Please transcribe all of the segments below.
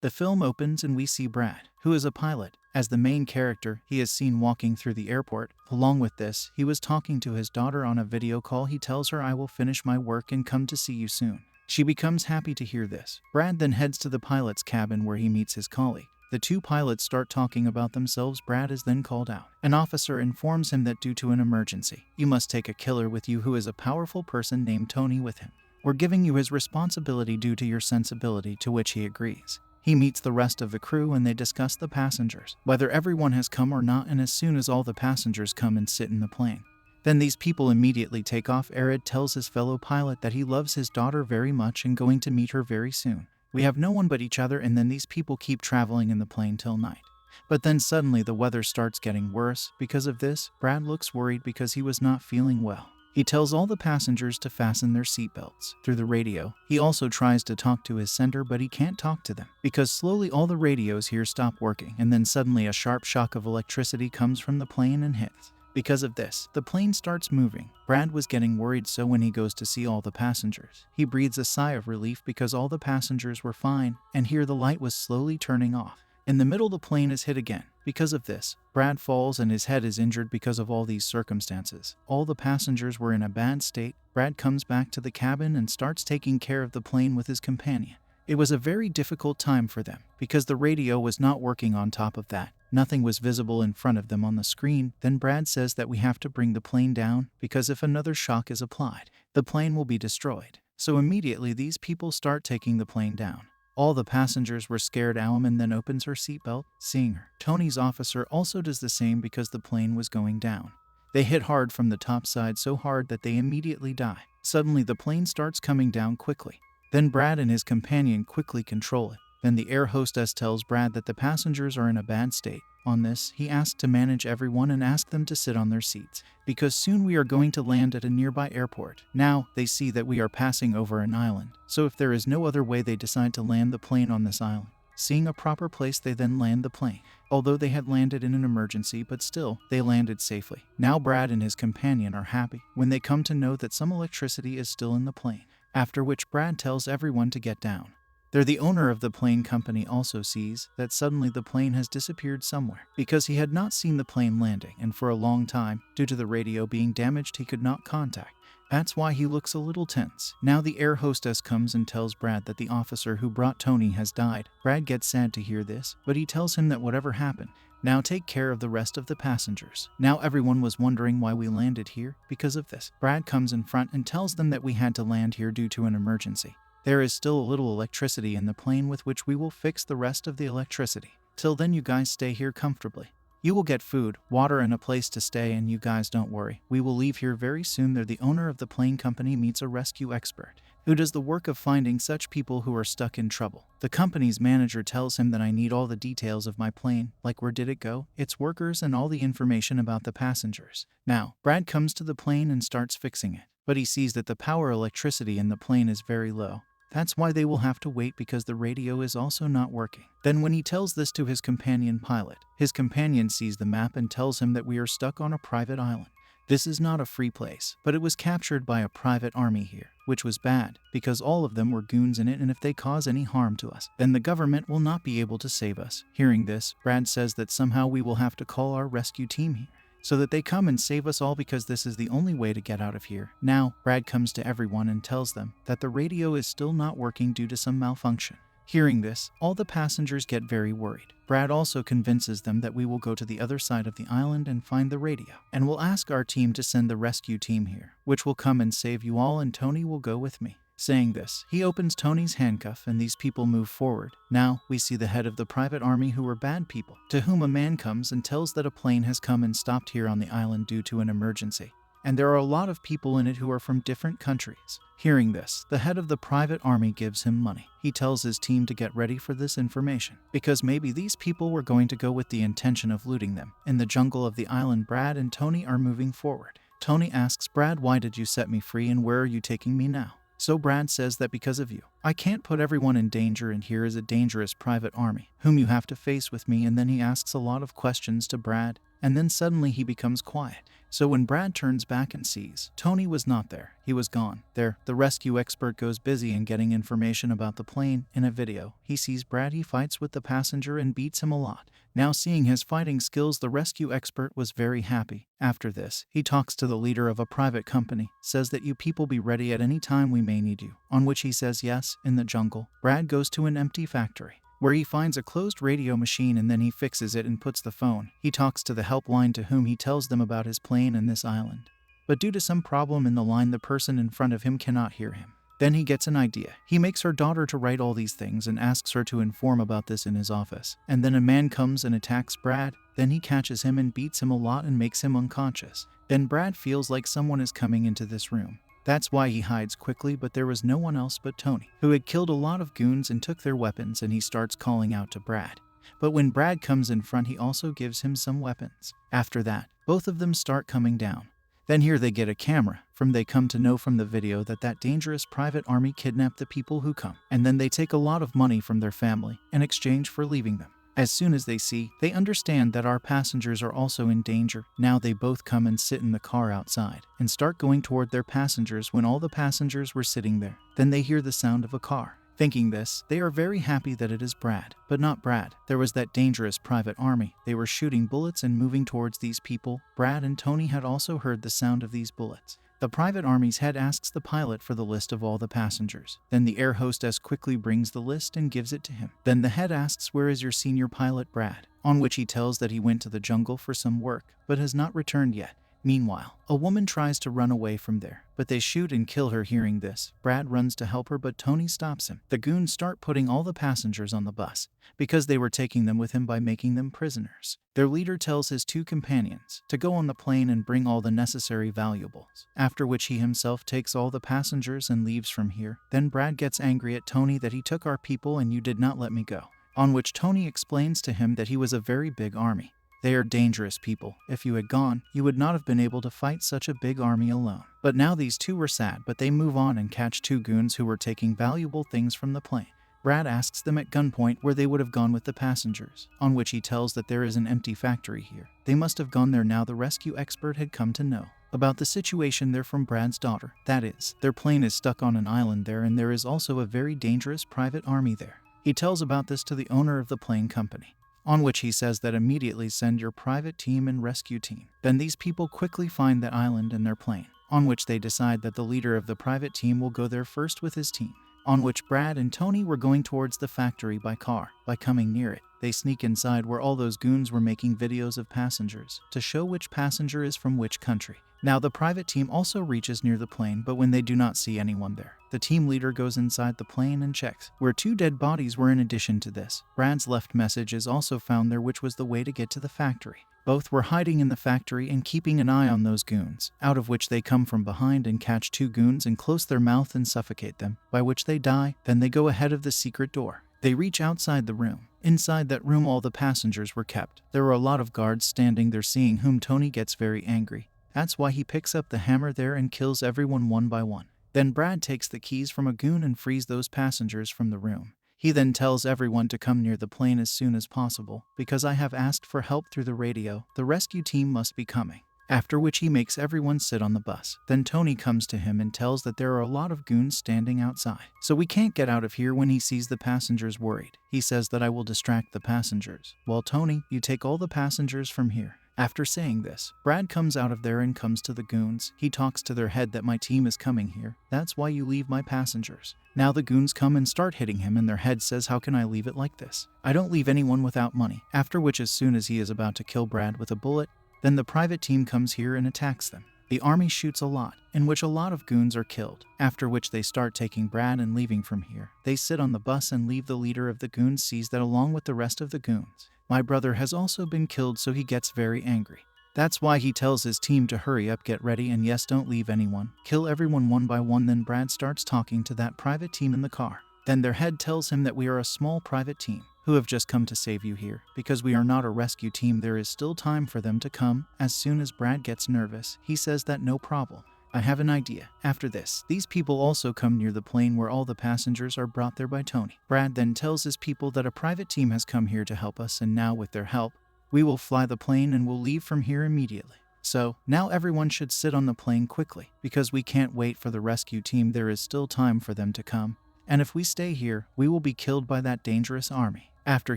The film opens and we see Brad, who is a pilot. As the main character, he is seen walking through the airport. Along with this, he was talking to his daughter on a video call. He tells her, "I will finish my work and come to see you soon." She becomes happy to hear this. Brad then heads to the pilot's cabin where he meets his colleague. The two pilots start talking about themselves. Brad is then called out. An officer informs him that due to an emergency, you must take a killer with you who is a powerful person named Tony with him. We're giving you his responsibility due to your sensibility, to which he agrees. He meets the rest of the crew and they discuss the passengers, whether everyone has come or not, and as soon as all the passengers come and sit in the plane, then these people immediately take off. Arid tells his fellow pilot that he loves his daughter very much and going to meet her very soon. We have no one but each other, and then these people keep traveling in the plane till night. But then suddenly the weather starts getting worse. Because of this, Brad looks worried because he was not feeling well. He tells all the passengers to fasten their seatbelts. Through the radio, he also tries to talk to his center, but he can't talk to them because slowly all the radios here stop working, and then suddenly a sharp shock of electricity comes from the plane and hits. Because of this, the plane starts moving. Brad was getting worried, so when he goes to see all the passengers, he breathes a sigh of relief because all the passengers were fine, and here the light was slowly turning off. In the middle, the plane is hit again. Because of this, Brad falls and his head is injured. Because of all these circumstances, all the passengers were in a bad state. Brad comes back to the cabin and starts taking care of the plane with his companion. It was a very difficult time for them because the radio was not working. On top of that, nothing was visible in front of them on the screen. Then Brad says that we have to bring the plane down because if another shock is applied, the plane will be destroyed. So immediately these people start taking the plane down. All the passengers were scared. Alman then opens her seatbelt, seeing her. Tony's officer also does the same because the plane was going down. They hit hard from the top side, so hard that they immediately die. Suddenly the plane starts coming down quickly. Then Brad and his companion quickly control it. Then the air hostess tells Brad that the passengers are in a bad state. On this, he asks to manage everyone and ask them to sit on their seats, because soon we are going to land at a nearby airport. Now, they see that we are passing over an island, so if there is no other way, they decide to land the plane on this island. Seeing a proper place, they then land the plane. Although they had landed in an emergency, but still, they landed safely. Now Brad and his companion are happy when they come to know that some electricity is still in the plane, after which Brad tells everyone to get down. There, the owner of the plane company also sees that suddenly the plane has disappeared somewhere because he had not seen the plane landing, and for a long time, due to the radio being damaged, he could not contact. That's why he looks a little tense. Now the air hostess comes and tells Brad that the officer who brought Tony has died. Brad gets sad to hear this, but he tells him that whatever happened, now take care of the rest of the passengers. Now everyone was wondering why we landed here. Because of this, Brad comes in front and tells them that we had to land here due to an emergency. There is still a little electricity in the plane with which we will fix the rest of the electricity. Till then, you guys stay here comfortably. You will get food, water, and a place to stay, and you guys don't worry. We will leave here very soon. There, the owner of the plane company meets a rescue expert who does the work of finding such people who are stuck in trouble. The company's manager tells him that I need all the details of my plane, like where did it go, its workers, and all the information about the passengers. Now, Brad comes to the plane and starts fixing it, but he sees that the power electricity in the plane is very low. That's why they will have to wait because the radio is also not working. Then when he tells this to his companion pilot, his companion sees the map and tells him that we are stuck on a private island. This is not a free place, but it was captured by a private army here, which was bad because all of them were goons in it, and if they cause any harm to us, then the government will not be able to save us. Hearing this, Brad says that somehow we will have to call our rescue team here, so that they come and save us all because this is the only way to get out of here. Now, Brad comes to everyone and tells them that the radio is still not working due to some malfunction. Hearing this, all the passengers get very worried. Brad also convinces them that we will go to the other side of the island and find the radio, and we'll ask our team to send the rescue team here, which will come and save you all, and Tony will go with me. Saying this, he opens Tony's handcuff and these people move forward. Now, we see the head of the private army who were bad people, to whom a man comes and tells that a plane has come and stopped here on the island due to an emergency, and there are a lot of people in it who are from different countries. Hearing this, the head of the private army gives him money. He tells his team to get ready for this information, because maybe these people were going to go with the intention of looting them. In the jungle of the island, Brad and Tony are moving forward. Tony asks Brad, why did you set me free and where are you taking me now? So Brad says that because of you, I can't put everyone in danger, and here is a dangerous private army whom you have to face with me. And then he asks a lot of questions to Brad, and then suddenly he becomes quiet. So when Brad turns back and sees Tony was not there, he was gone. There, the rescue expert goes busy in getting information about the plane. In a video, he sees Brad, he fights with the passenger and beats him a lot. Now seeing his fighting skills, the rescue expert was very happy. After this, he talks to the leader of a private company, says that you people be ready at any time, we may need you. On which he says yes. In the jungle, Brad goes to an empty factory where he finds a closed radio machine, and then he fixes it and puts the phone. He talks to the helpline, to whom he tells them about his plane and this island. But due to some problem in the line, the person in front of him cannot hear him. Then he gets an idea. He makes her daughter to write all these things and asks her to inform about this in his office. And then a man comes and attacks Brad. Then he catches him and beats him a lot and makes him unconscious. Then Brad feels like someone is coming into this room. That's why he hides quickly, but there was no one else but Tony, who had killed a lot of goons and took their weapons, and he starts calling out to Brad. But when Brad comes in front, he also gives him some weapons. After that, both of them start coming down. Then here they get a camera. They come to know from the video that dangerous private army kidnapped the people who come, and then they take a lot of money from their family in exchange for leaving them. As soon as they understand that our passengers are also in danger. Now they both come and sit in the car outside and start going toward their passengers. When all the passengers were sitting there, then they hear the sound of a car. Thinking this, they are very happy that it is Brad, but not Brad. There was that dangerous private army. They were shooting bullets and moving towards these people. Brad and Tony had also heard the sound of these bullets. The private army's head asks the pilot for the list of all the passengers. Then the air hostess quickly brings the list and gives it to him. Then the head asks, where is your senior pilot, Brad? On which he tells that he went to the jungle for some work, but has not returned yet. Meanwhile, a woman tries to run away from there, but they shoot and kill her. Hearing this, Brad runs to help her, but Tony stops him. The goons start putting all the passengers on the bus, because they were taking them with him by making them prisoners. Their leader tells his two companions to go on the plane and bring all the necessary valuables, after which he himself takes all the passengers and leaves from here. Then Brad gets angry at Tony that he took our people and you did not let me go. On which Tony explains to him that he was a very big army. They are dangerous people. If you had gone, you would not have been able to fight such a big army alone. But now these two were sad, but they move on and catch two goons who were taking valuable things from the plane. Brad asks them at gunpoint where they would have gone with the passengers, on which he tells that there is an empty factory here. They must have gone there. Now the rescue expert had come to know about the situation there from Brad's daughter. That is, their plane is stuck on an island there, and there is also a very dangerous private army there. He tells about this to the owner of the plane company, on which he says that immediately send your private team and rescue team. Then these people quickly find that island and their plane, on which they decide that the leader of the private team will go there first with his team. On which Brad and Tony were going towards the factory by car. By coming near it, they sneak inside where all those goons were making videos of passengers to show which passenger is from which country. Now the private team also reaches near the plane, but when they do not see anyone there, the team leader goes inside the plane and checks where two dead bodies were. In addition to this, Brad's left message is also found there, which was the way to get to the factory. Both were hiding in the factory and keeping an eye on those goons, out of which they come from behind and catch two goons and close their mouth and suffocate them, by which they die. Then they go ahead of the secret door. They reach outside the room. Inside that room all the passengers were kept. There were a lot of guards standing there, seeing whom Tony gets very angry. That's why he picks up the hammer there and kills everyone one by one. Then Brad takes the keys from a goon and frees those passengers from the room. He then tells everyone to come near the plane as soon as possible, because I have asked for help through the radio. The rescue team must be coming. After which he makes everyone sit on the bus. Then Tony comes to him and tells that there are a lot of goons standing outside, so we can't get out of here. When he sees the passengers worried, he says that I will distract the passengers. Well, Tony, you take all the passengers from here. After saying this, Brad comes out of there and comes to the goons. He talks to their head that my team is coming here. That's why you leave my passengers. Now the goons come and start hitting him, and their head says, how can I leave it like this? I don't leave anyone without money. After which, as soon as he is about to kill Brad with a bullet, then the private team comes here and attacks them. The army shoots a lot, in which a lot of goons are killed. After which they start taking Brad and leaving from here. They sit on the bus and leave. The leader of the goons sees that along with the rest of the goons, my brother has also been killed, so he gets very angry. That's why he tells his team to hurry up, get ready, and yes, don't leave anyone. Kill everyone one by one. Then Brad starts talking to that private team in the car. Then their head tells him that we are a small private team who have just come to save you here. Because we are not a rescue team, there is still time for them to come. As soon as Brad gets nervous, he says that no problem. I have an idea. After this, these people also come near the plane where all the passengers are brought there by Tony. Brad then tells his people that a private team has come here to help us, and now with their help, we will fly the plane and will leave from here immediately. So, now everyone should sit on the plane quickly, because we can't wait for the rescue team. There is still time for them to come. And if we stay here, we will be killed by that dangerous army. After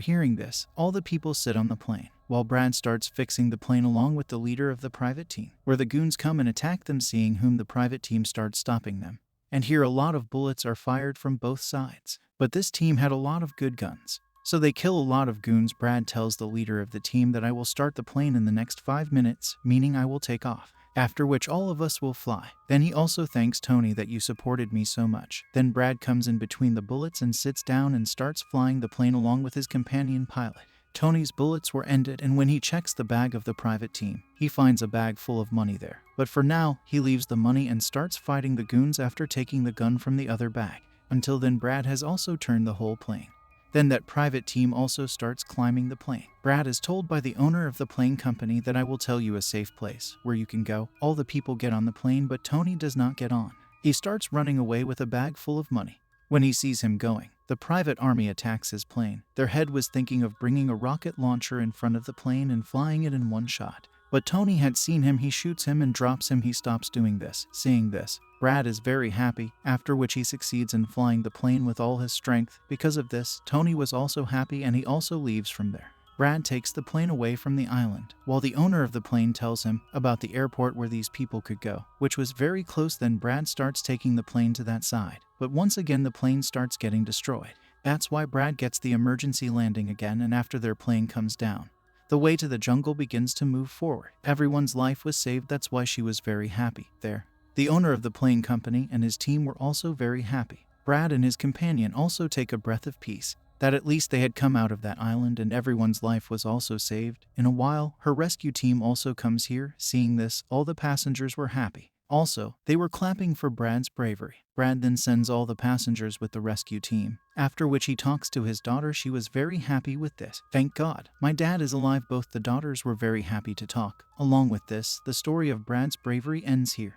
hearing this, all the people sit on the plane, while Brad starts fixing the plane along with the leader of the private team, where the goons come and attack them, seeing whom the private team starts stopping them. And here a lot of bullets are fired from both sides. But this team had a lot of good guns, so they kill a lot of goons. Brad tells the leader of the team that I will start the plane in the next 5 minutes, meaning I will take off, after which all of us will fly. Then he also thanks Tony that you supported me so much. Then Brad comes in between the bullets and sits down and starts flying the plane along with his companion pilot. Tony's bullets were ended, and when he checks the bag of the private team, he finds a bag full of money there. But for now, he leaves the money and starts fighting the goons after taking the gun from the other bag. Until then, Brad has also turned the whole plane. Then that private team also starts climbing the plane. Brad is told by the owner of the plane company that I will tell you a safe place where you can go. All the people get on the plane, but Tony does not get on. He starts running away with a bag full of money. When he sees him going, the private army attacks his plane. Their head was thinking of bringing a rocket launcher in front of the plane and flying it in one shot. But Tony had seen him. He shoots him and drops him. He stops doing this. Seeing this, Brad is very happy, after which he succeeds in flying the plane with all his strength. Because of this, Tony was also happy and he also leaves from there. Brad takes the plane away from the island, while the owner of the plane tells him about the airport where these people could go, which was very close. Then Brad starts taking the plane to that side, but once again the plane starts getting destroyed. That's why Brad gets the emergency landing again, and after their plane comes down, the way to the jungle begins to move forward. Everyone's life was saved. That's why she was very happy there. The owner of the plane company and his team were also very happy. Brad and his companion also take a breath of peace, that at least they had come out of that island and everyone's life was also saved. In a while, her rescue team also comes here. Seeing this, all the passengers were happy. Also, they were clapping for Brad's bravery. Brad then sends all the passengers with the rescue team, after which he talks to his daughter. She was very happy with this. Thank God, my dad is alive. Both the daughters were very happy to talk. Along with this, the story of Brad's bravery ends here.